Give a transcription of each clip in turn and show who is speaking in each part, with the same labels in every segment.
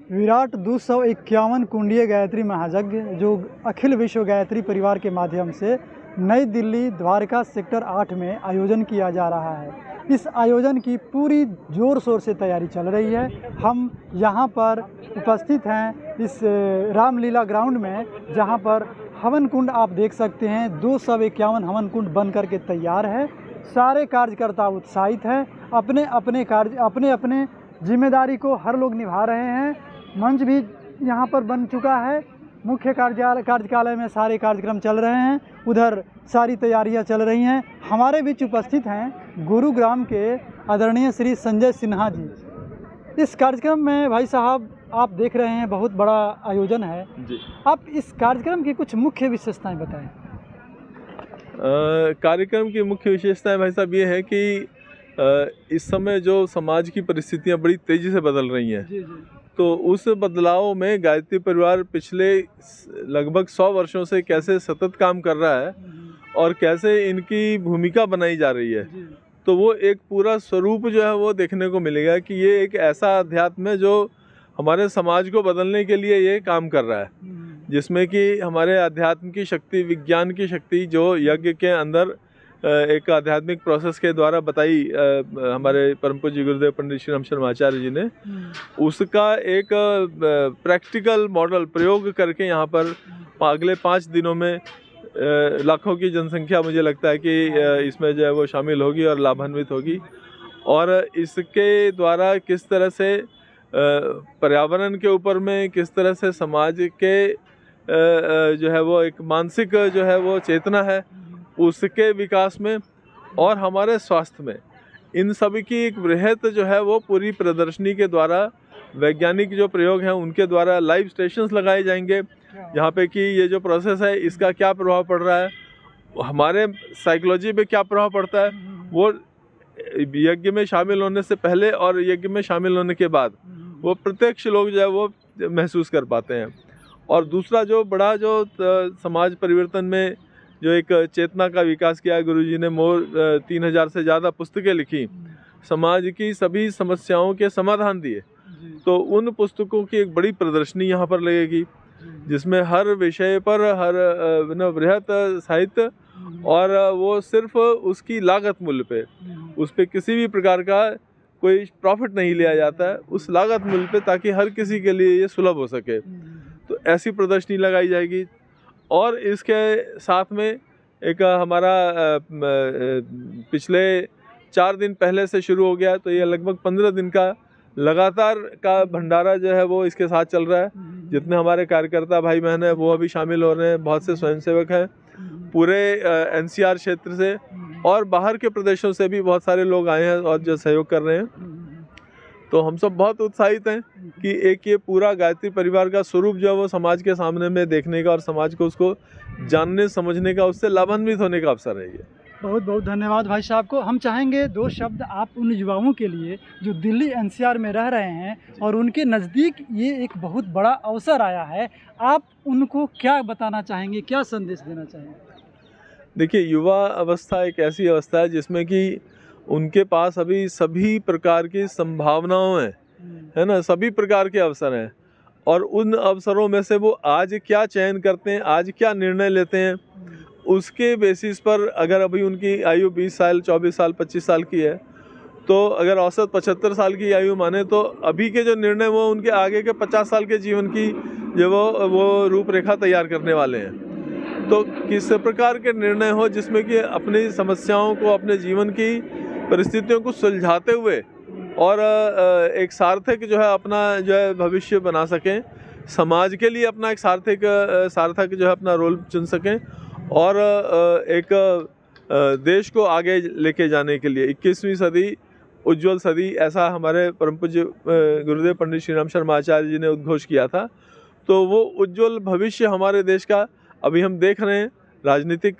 Speaker 1: विराट 251 कुंडीय गायत्री महायज्ञ जो अखिल विश्व गायत्री परिवार के माध्यम से नई दिल्ली द्वारका सेक्टर 8 में आयोजन किया जा रहा है। इस आयोजन की पूरी जोर शोर से तैयारी चल रही है। हम यहाँ पर उपस्थित हैं इस रामलीला ग्राउंड में, जहाँ पर हवन कुंड आप देख सकते हैं 251 हवन कुंड बन कर के तैयार है। सारे कार्यकर्ता उत्साहित हैं, अपने अपने जिम्मेदारी को हर लोग निभा रहे हैं। मंच भी यहाँ पर बन चुका है। मुख्य कार्यालय में सारे कार्यक्रम चल रहे हैं, उधर सारी तैयारियां चल रही हैं। हमारे बीच उपस्थित हैं गुरुग्राम के आदरणीय श्री संजय सिन्हा जी। इस कार्यक्रम में भाई साहब आप देख रहे हैं बहुत बड़ा आयोजन है जी। आप इस कार्यक्रम की कुछ मुख्य विशेषताएं बताएं।
Speaker 2: कार्यक्रम की मुख्य विशेषताएं भाई साहब ये है कि इस समय जो समाज की परिस्थितियां बड़ी तेज़ी से बदल रही हैं जी। तो उस बदलाव में गायत्री परिवार पिछले लगभग 100 वर्षों से कैसे सतत काम कर रहा है और कैसे इनकी भूमिका बनाई जा रही है, तो वो एक पूरा स्वरूप जो है वो देखने को मिलेगा कि ये एक ऐसा अध्यात्म है जो हमारे समाज को बदलने के लिए ये काम कर रहा है, जिसमें कि हमारे अध्यात्म की शक्ति, विज्ञान की शक्ति जो यज्ञ के अंदर एक आध्यात्मिक प्रोसेस के द्वारा बताई हमारे परम पूज्य गुरुदेव पंडित श्री राम शर्माचार्य जी ने, उसका एक प्रैक्टिकल मॉडल प्रयोग करके यहाँ पर अगले 5 दिनों में लाखों की जनसंख्या मुझे लगता है कि इसमें जो है वो शामिल होगी और लाभान्वित होगी। और इसके द्वारा किस तरह से पर्यावरण के ऊपर में, किस तरह से समाज के जो है वो एक मानसिक जो है वो चेतना है उसके विकास में और हमारे स्वास्थ्य में, इन सभी की एक बृहत जो है वो पूरी प्रदर्शनी के द्वारा, वैज्ञानिक जो प्रयोग हैं उनके द्वारा लाइव स्टेशंस लगाए जाएंगे, जहाँ पे कि ये जो प्रोसेस है इसका क्या प्रभाव पड़ रहा है, हमारे साइकोलॉजी पे क्या प्रभाव पड़ता है, वो यज्ञ में शामिल होने से पहले और यज्ञ में शामिल होने के बाद वो प्रत्यक्ष लोग जो है वो महसूस कर पाते हैं। और दूसरा जो बड़ा जो समाज परिवर्तन में जो एक चेतना का विकास किया, गुरुजी ने 3000 से ज़्यादा पुस्तकें लिखी, समाज की सभी समस्याओं के समाधान दिए, तो उन पुस्तकों की एक बड़ी प्रदर्शनी यहाँ पर लगेगी, जिसमें हर विषय पर हर बृहत साहित्य, और वो सिर्फ उसकी लागत मूल्य पे, उस पर किसी भी प्रकार का कोई प्रॉफिट नहीं लिया जाता है, उस लागत मूल्य पे, ताकि हर किसी के लिए ये सुलभ हो सके। तो ऐसी प्रदर्शनी लगाई जाएगी। और इसके साथ में एक हमारा पिछले 4 दिन पहले से शुरू हो गया, तो ये लगभग 15 दिन का लगातार का भंडारा जो है वो इसके साथ चल रहा है। जितने हमारे कार्यकर्ता भाई बहन हैं वो अभी शामिल हो रहे हैं, बहुत से स्वयंसेवक हैं पूरे NCR क्षेत्र से और बाहर के प्रदेशों से भी बहुत सारे लोग आए हैं और जो सहयोग कर रहे हैं। तो हम सब बहुत उत्साहित हैं कि एक ये पूरा गायत्री परिवार का स्वरूप जो है वो समाज के सामने में देखने का और समाज को उसको जानने समझने का, उससे लाभान्वित होने का अवसर है ये।
Speaker 1: बहुत बहुत धन्यवाद भाई साहब को। हम चाहेंगे 2 शब्द आप उन युवाओं के लिए जो दिल्ली NCR में रह रहे हैं और उनके नज़दीक ये एक बहुत बड़ा अवसर आया है, आप उनको क्या बताना चाहेंगे, क्या संदेश देना चाहेंगे?
Speaker 2: देखिए, युवा अवस्था एक ऐसी अवस्था है जिसमें कि उनके पास अभी सभी प्रकार की संभावनाओं हैं, है ना, सभी प्रकार के अवसर हैं, और उन अवसरों में से वो आज क्या चयन करते हैं, आज क्या निर्णय लेते हैं, उसके बेसिस पर अगर अभी उनकी आयु 20 साल, 24 साल, 25 साल की है, तो अगर औसत 75 साल की आयु माने तो अभी के जो निर्णय वो उनके आगे के 50 साल के जीवन की जो वो रूपरेखा तैयार करने वाले हैं। तो किस प्रकार के निर्णय हो जिसमें कि अपनी समस्याओं को, अपने जीवन की परिस्थितियों को सुलझाते हुए और एक सार्थक जो है अपना जो है भविष्य बना सकें, समाज के लिए अपना एक सार्थक जो है अपना रोल चुन सकें, और एक देश को आगे लेके जाने के लिए 21वीं सदी उज्ज्वल सदी, ऐसा हमारे परम पूज्य गुरुदेव पंडित श्री राम शर्माचार्य जी ने उद्घोष किया था। तो वो उज्ज्वल भविष्य हमारे देश का अभी हम देख रहे हैं। राजनीतिक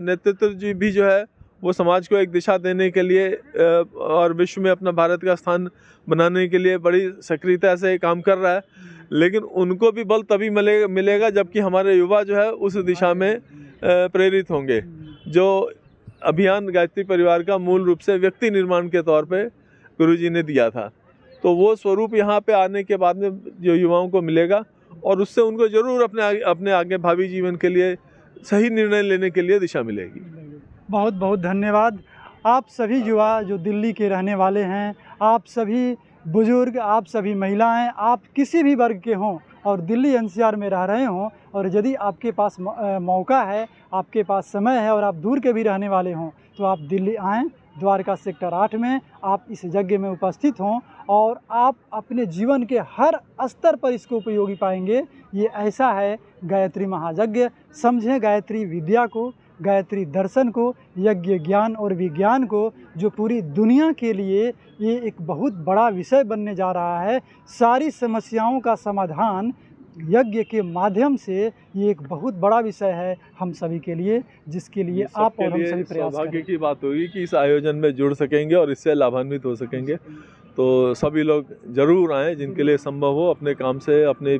Speaker 2: नेतृत्व जी भी जो है वो समाज को एक दिशा देने के लिए और विश्व में अपना भारत का स्थान बनाने के लिए बड़ी सक्रियता से काम कर रहा है, लेकिन उनको भी बल तभी मिलेगा जबकि हमारे युवा जो है उस दिशा में प्रेरित होंगे। जो अभियान गायत्री परिवार का मूल रूप से व्यक्ति निर्माण के तौर पे गुरुजी ने दिया था, तो वो स्वरूप यहाँ पे आने के बाद में जो युवाओं को मिलेगा और उससे उनको ज़रूर अपने आगे भावी जीवन के लिए सही निर्णय लेने के लिए दिशा मिलेगी।
Speaker 1: बहुत बहुत धन्यवाद। आप सभी युवा जो दिल्ली के रहने वाले हैं, आप सभी बुजुर्ग, आप सभी महिलाएं, आप किसी भी वर्ग के हों और दिल्ली एनसीआर में रह रहे हों, और यदि आपके पास मौका है, आपके पास समय है और आप दूर के भी रहने वाले हों, तो आप दिल्ली आएँ। द्वारका सेक्टर 8 में आप इस यज्ञ में उपस्थित हों और आप अपने जीवन के हर स्तर पर इसको उपयोगी पाएंगे। ये ऐसा है गायत्री महायज्ञ। समझें गायत्री विद्या को, गायत्री दर्शन को, यज्ञ ज्ञान और विज्ञान को, जो पूरी दुनिया के लिए ये एक बहुत बड़ा विषय बनने जा रहा है। सारी समस्याओं का समाधान यज्ञ के माध्यम से ये एक बहुत बड़ा विषय है हम सभी के लिए, जिसके लिए आप और हम सभी प्रयास करें।
Speaker 2: सौभाग्य की बात होगी कि इस आयोजन में जुड़ सकेंगे और इससे लाभान्वित हो सकेंगे। तो सभी लोग जरूर आएँ, जिनके लिए संभव हो, अपने काम से, अपने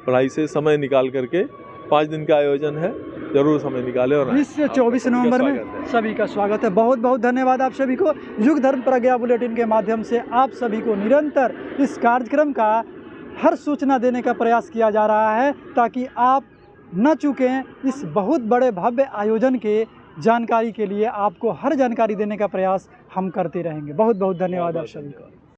Speaker 2: पढ़ाई से समय निकाल करके 5 दिन का आयोजन है, जरूर समय निकालें और
Speaker 1: 20 से 24 नवंबर में सभी का स्वागत है। बहुत बहुत धन्यवाद आप सभी को। युग धर्म प्रज्ञा बुलेटिन के माध्यम से आप सभी को निरंतर इस कार्यक्रम का हर सूचना देने का प्रयास किया जा रहा है, ताकि आप न चूकें इस बहुत बड़े भव्य आयोजन के जानकारी के लिए आपको हर जानकारी देने का प्रयास हम करते रहेंगे। बहुत बहुत धन्यवाद आप सभी को।